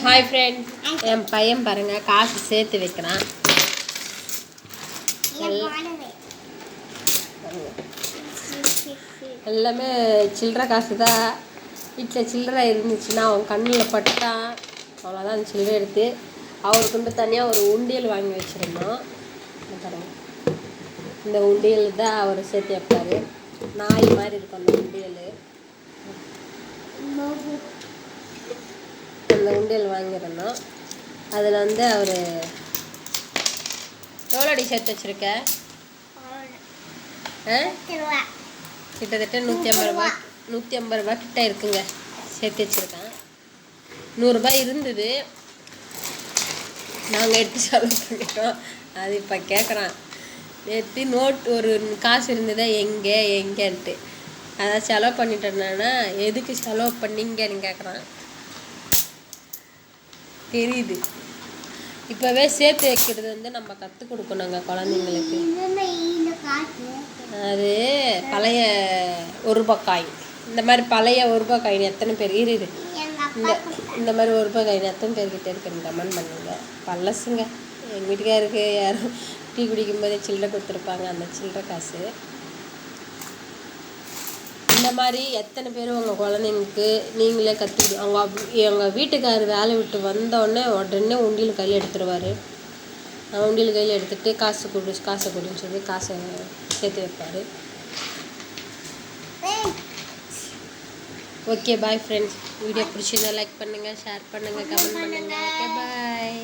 Hi friend, என் பையன் பாருங்கள் காசு சேர்த்து வைக்கிறான். எல்லாமே சில்லற காசு தான். வீட்டில் சில்லறை இருந்துச்சுன்னா அவன் கண்ணில் பட்டான் அவ்வளோதான். அந்த சில்லறை எடுத்து அவருக்கு தனியாக ஒரு உண்டியல் வாங்கி வச்சுருந்தோம். பாருங்கள், இந்த உண்டியல் தான் அவர் சேர்த்து வைப்பார். நாய் மாதிரி இருக்கும் அந்த உண்டியல். அந்த உண்டியல் வாங்கியிருந்தோம். அதில் அவர் எவ்வளோ அடி சேர்த்து வச்சுருக்க? கிட்டத்தட்ட 150 ரூபா கிட்ட இருக்குங்க சேர்த்து வச்சுருக்கேன். 100 ரூபாய் இருந்தது, நாங்கள் எடுத்து செலவு பண்ணிட்டோம். அது இப்போ கேட்குறான், நேற்று நோட் ஒரு காசு இருந்ததா எங்கேன்ட்டு. அதை செலவு பண்ணிட்டேன்னா எதுக்கு செலவு பண்ணிங்கன்னு கேட்குறான். தெரியுது, இப்போவே சேர்த்து வைக்கிறது நம்ம கற்றுக் கொடுக்கணுங்க குழந்தைங்களுக்கு. அது பழைய 1 ரூபாய் காயின். இந்த மாதிரி பழைய 1 ரூபாய் காயின் எத்தனை பேர் இருக்குது? இந்த மாதிரி 1 ரூபாய் காயின் எத்தனை பேர்கிட்ட இருக்குன்னு கமெண்ட் பண்ணுங்க. பழசுங்க. எங்கள் வீட்டுக்காருக்கு யாரும் டீ குடிக்கும்போதே சில்லறை கொடுத்துருப்பாங்க, அந்த சில்லறை காசு. இந்த மாதிரி எத்தனை பேர் உங்கள் குழந்தைங்களுக்கு நீங்களே கற்றுக்கிட்டு, எங்கள் வீட்டுக்காரர் வேலை விட்டு வந்தோடனே உடனே உண்டியல் கையில் எடுத்துருவார். உண்டியல் கையில் எடுத்துகிட்டு காசை கொடுன்னு சொல்லி காசை சேர்த்து வைப்பார். Okay, bye friends. வீடியோ பிடிச்சிருந்தா லைக் பண்ணுங்கள், ஷேர் பண்ணுங்கள், கமெண்ட் பண்ணுங்கள். ஓகே, பாய்.